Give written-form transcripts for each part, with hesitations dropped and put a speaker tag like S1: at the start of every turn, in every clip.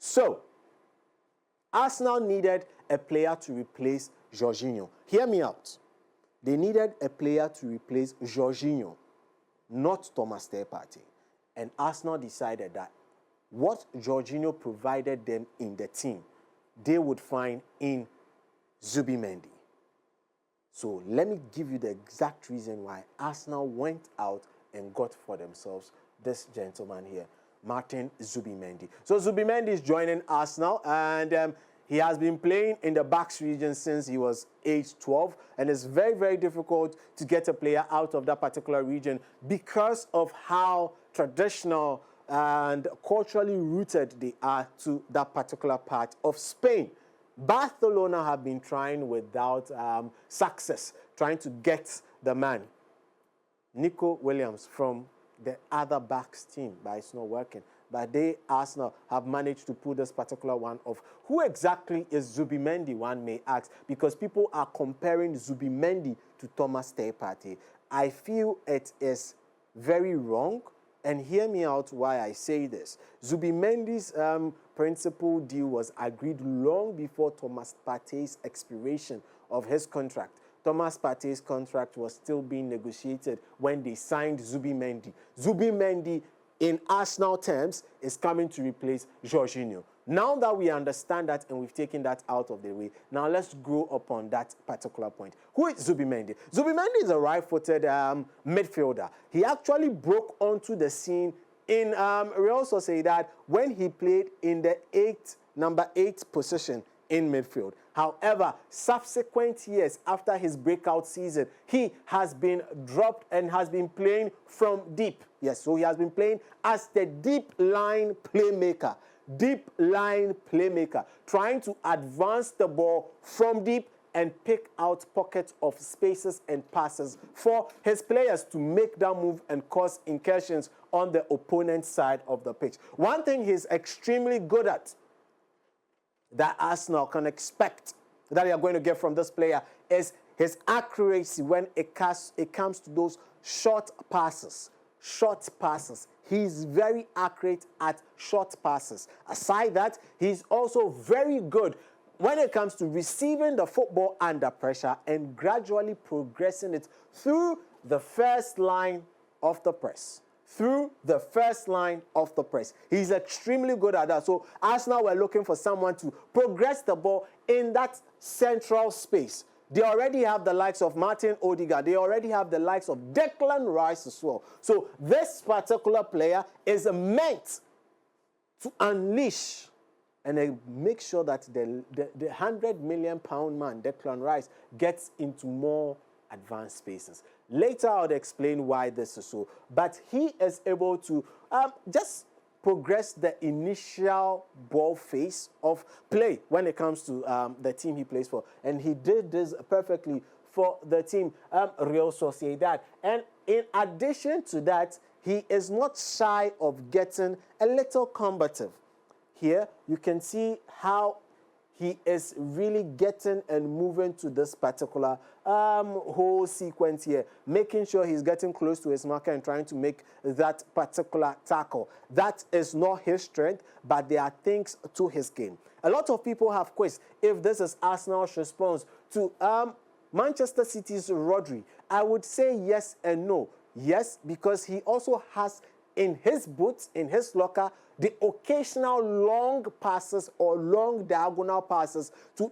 S1: So, Arsenal needed a player to replace Jorginho. Hear me out. They needed a player to replace Jorginho, not Thomas Partey. And Arsenal decided that what Jorginho provided them in the team, they would find in Zubimendi. So let me give you the exact reason why Arsenal went out and got for themselves this gentleman here, Martín Zubimendi. So Zubimendi is joining Arsenal, and he has been playing in the Basque region since he was age 12, and it's very, very difficult to get a player out of that particular region because of how traditional and culturally rooted they are to that particular part of Spain. Barcelona have been trying without success, trying to get the man, Nico Williams, from the other backs team, but it's not working. But they, Arsenal, have managed to pull this particular one off. Who exactly is Zubimendi, one may ask, because people are comparing Zubimendi to Thomas Partey. I feel it is very wrong, and hear me out why I say this. Zubimendi's principal deal was agreed long before Thomas Partey's expiration of his contract. Thomas Partey's contract was still being negotiated when they signed Zubimendi. Zubimendi, in Arsenal terms, is coming to replace Jorginho. Now that we understand that and we've taken that out of the way, now let's grow upon that particular point. Who is Zubimendi? Zubimendi is a right-footed midfielder. He actually broke onto the scene in Real Sociedad when he played in the number 8 position in midfield. However, subsequent years after his breakout season, he has been dropped and has been playing from deep. Yes, so he has been playing as the deep line playmaker. Deep line playmaker, trying to advance the ball from deep and pick out pockets of spaces and passes for his players to make that move and cause incursions on the opponent's side of the pitch. One thing he's extremely good at that Arsenal can expect that they are going to get from this player is his accuracy when it comes to those short passes. Short passes. He's very accurate at short passes. Aside that, he's also very good when it comes to receiving the football under pressure and gradually progressing it through the first line of the press. Through the first line of the press. He's extremely good at that. So Arsenal were looking for someone to progress the ball in that central space. They already have the likes of Martin Odegaard. They already have the likes of Declan Rice as well. So this particular player is meant to unleash and make sure that the £100 million man, Declan Rice, gets into more advanced spaces. Later, I'll explain why this is so. But he is able to just progress the initial ball phase of play when it comes to the team he plays for. And he did this perfectly for the team, Real Sociedad. And in addition to that, he is not shy of getting a little combative. Here, you can see how he is really getting and moving to this particular whole sequence here, making sure he's getting close to his marker and trying to make that particular tackle. That is not his strength, but there are things to his game. A lot of people have quizzed if this is Arsenal's response to Manchester City's Rodri. I would say yes and no. Yes, because he also has in his boots, in his locker, the occasional long passes or long diagonal passes to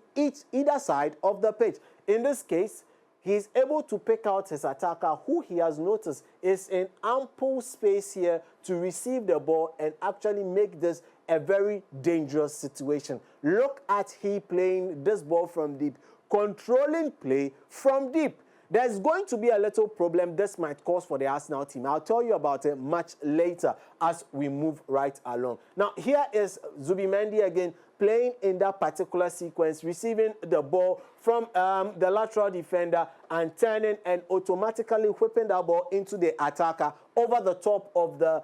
S1: either side of the pitch. In this case, he is able to pick out his attacker, who he has noticed is in ample space here to receive the ball and actually make this a very dangerous situation. Look at he playing this ball from deep, controlling play from deep. There's going to be a little problem this might cause for the Arsenal team. I'll tell you about it much later as we move right along. Now, here is Zubimendi again playing in that particular sequence, receiving the ball from the lateral defender and turning and automatically whipping that ball into the attacker over the top of the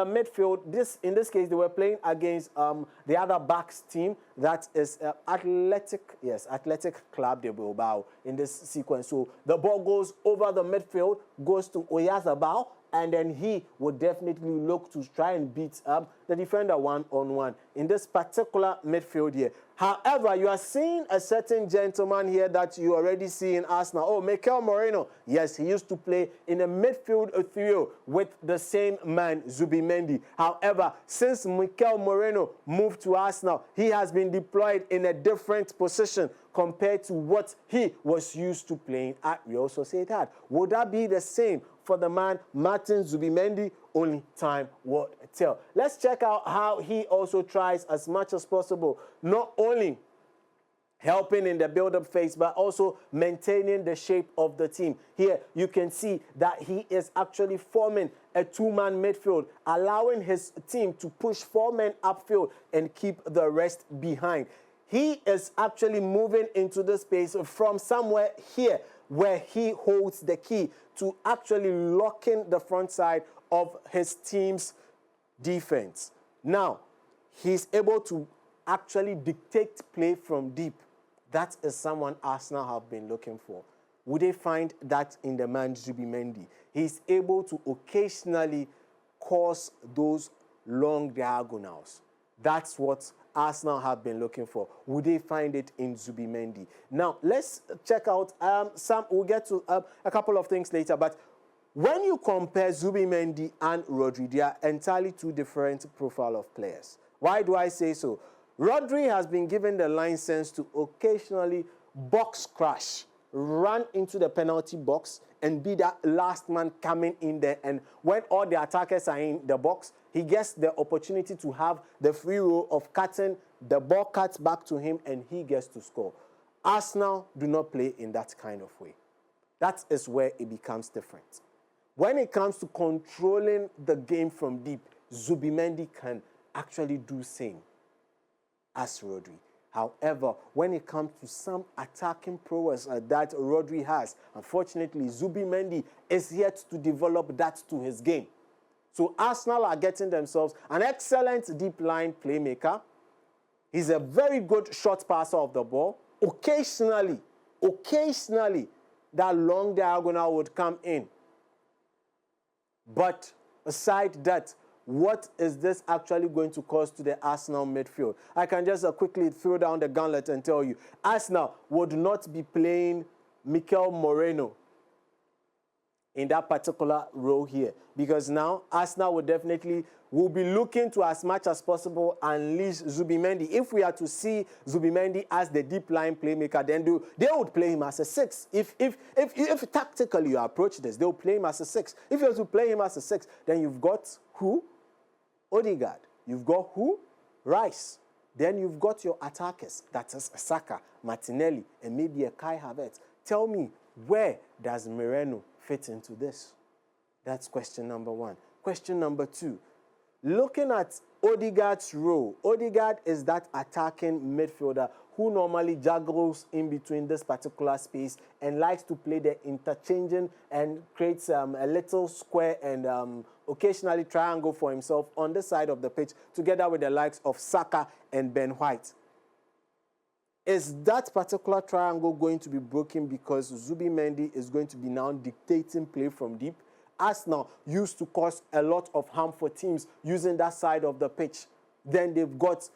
S1: midfield. In this case, they were playing against the other backs team, that is Athletic Club de Bilbao in this sequence. So the ball goes over the midfield, goes to Oyarzabal, and then he would definitely look to try and beat the defender one-on-one in this particular midfield here. However, you are seeing a certain gentleman here that you already see in Arsenal. Oh, Mikel Moreno. Yes, he used to play in a midfield trio with the same man, Zubimendi. However, since Mikel Moreno moved to Arsenal, he has been deployed in a different position compared to what he was used to playing at Real Sociedad. Would that be the same for the man Martín Zubimendi? Only time will tell. Let's check out how he also tries as much as possible, not only helping in the build-up phase, but also maintaining the shape of the team. Here, you can see that he is actually forming a two-man midfield, allowing his team to push 4 men upfield and keep the rest behind. He is actually moving into the space from somewhere here where he holds the key to actually locking the front side of his team's defense. Now, he's able to actually dictate play from deep. That is someone Arsenal have been looking for. Would they find that in the man Zubimendi? He's able to occasionally cause those long diagonals. That's what Arsenal have been looking for. Would they find it in Zubimendi? Now, let's check out we'll get to a couple of things later, but when you compare Zubimendi and Rodri, they are entirely two different profile of players. Why do I say so? Rodri has been given the license to occasionally box crash, run into the penalty box, and be that last man coming in there. And when all the attackers are in the box, he gets the opportunity to have the free roll of cutting, the ball cuts back to him, and he gets to score. Arsenal do not play in that kind of way. That is where it becomes different. When it comes to controlling the game from deep, Zubimendi can actually do same as Rodri. However, when it comes to some attacking prowess that Rodri has, unfortunately, Zubimendi is yet to develop that to his game. So Arsenal are getting themselves an excellent deep line playmaker. He's a very good short passer of the ball. Occasionally, that long diagonal would come in. But aside that, what is this actually going to cause to the Arsenal midfield? I can just quickly throw down the gauntlet and tell you, Arsenal would not be playing Mikel Moreno in that particular role here, because now Arsenal will be looking to as much as possible unleash Zubimendi. If we are to see Zubimendi as the deep line playmaker, then they would play him as a 6. If tactically you approach this, they'll play him as a 6. If you have to play him as a 6, then you've got who? Odegaard. You've got who? Rice. Then you've got your attackers. That is Saka, Martinelli, and maybe a Kai Havertz. Tell me, where does Moreno fit into this? That's question number 1. Question number 2. Looking at Odegaard's role, Odegaard is that attacking midfielder who normally juggles in between this particular space and likes to play the interchanging and creates a little square and occasionally triangle for himself on the side of the pitch together with the likes of Saka and Ben White. Is that particular triangle going to be broken because Zubimendi is going to be now dictating play from deep? Arsenal used to cause a lot of harm for teams using that side of the pitch. Then they've got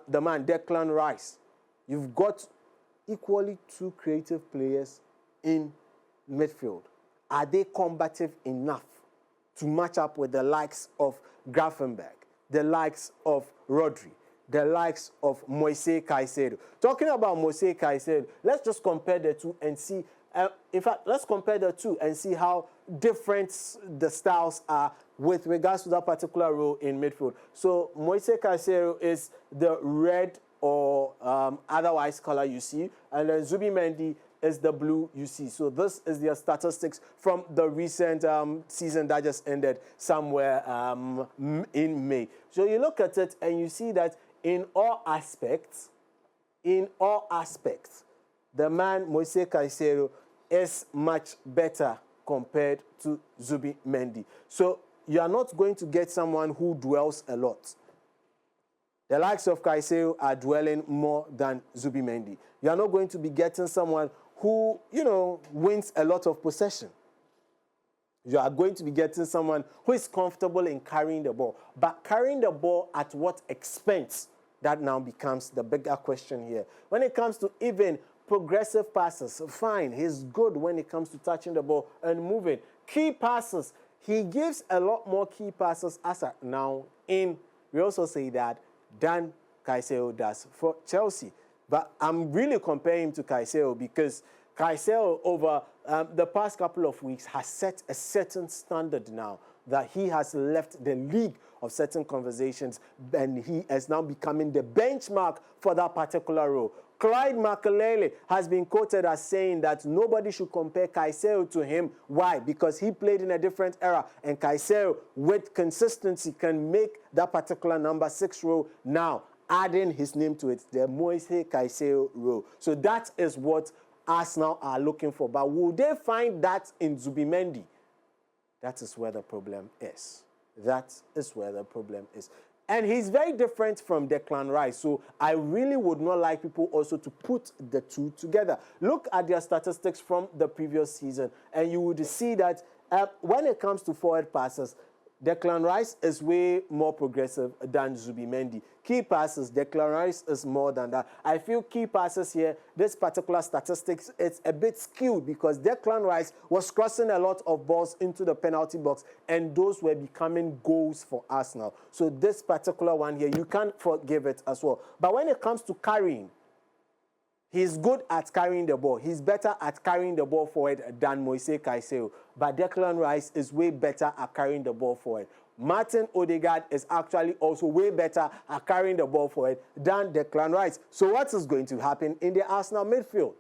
S1: the man, Declan Rice. You've got equally 2 creative players in midfield. Are they combative enough to match up with the likes of Gravenberch, the likes of Rodri, the likes of Moise Caicedo? Talking about Moise Caicedo, let's just compare the two and see. In fact, let's compare the two and see how different the styles are with regards to that particular role in midfield. So Moise Caicedo is the red or otherwise color you see, and then Zubimendi is the blue you see. So this is their statistics from the recent season that just ended somewhere in May. So you look at it and you see that in all aspects, the man Moise Caicedo is much better compared to Zubimendi. So you are not going to get someone who dwells a lot. The likes of Caicedo are dwelling more than Zubimendi. You are not going to be getting someone who, wins a lot of possession. You are going to be getting someone who is comfortable in carrying the ball. But carrying the ball at what expense? That now becomes the bigger question here. When it comes to even progressive passes, fine, he's good when it comes to touching the ball and moving. Key passes, he gives a lot more key passes as of now in Real Sociedad than Caicedo does for Chelsea. But I'm really comparing him to Caicedo because Caicedo over the past couple of weeks has set a certain standard now that he has left the league of certain conversations and he is now becoming the benchmark for that particular role. Clyde Makelele has been quoted as saying that nobody should compare Caicedo to him. Why? Because he played in a different era and Caicedo with consistency can make that particular number 6 role now, adding his name to it, the Moise Caicedo role. So that is what Arsenal are looking for. But will they find that in Zubimendi? That is where the problem is. That is where the problem is. And he's very different from Declan Rice. So I really would not like people also to put the two together. Look at their statistics from the previous season, and you would see that when it comes to forward passes, Declan Rice is way more progressive than Zubimendi. Key passes, Declan Rice is more than that. I feel key passes here, this particular statistics, it's a bit skewed because Declan Rice was crossing a lot of balls into the penalty box and those were becoming goals for Arsenal. So this particular one here, you can't forgive it as well. But when it comes to carrying, he's good at carrying the ball. He's better at carrying the ball forward than Moise Caicedo. But Declan Rice is way better at carrying the ball forward. Martin Odegaard is actually also way better at carrying the ball forward than Declan Rice. So what is going to happen in the Arsenal midfield?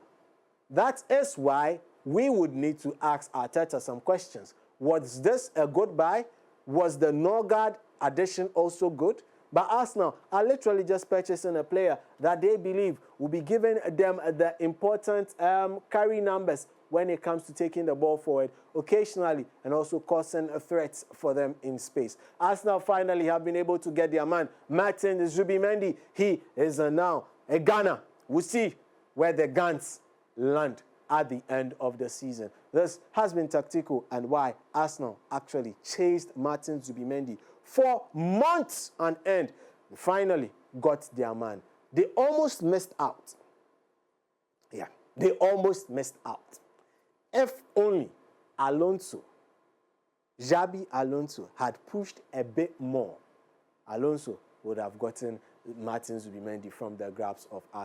S1: That is why we would need to ask Arteta some questions. Was this a good buy? Was the Norgard addition also good? But Arsenal are literally just purchasing a player that they believe will be giving them the important carry numbers when it comes to taking the ball forward occasionally and also causing threats for them in space. Arsenal finally have been able to get their man, Martín Zubimendi. He is now a Ghana. We'll see where the Guns land at the end of the season. This has been Tactical and why Arsenal actually chased Martín Zubimendi for months on end. They finally got their man. They almost missed out. Yeah, they almost missed out. If only Xabi Alonso had pushed a bit more, Alonso would have gotten Martín Zubimendi from the grasp of Arsenal.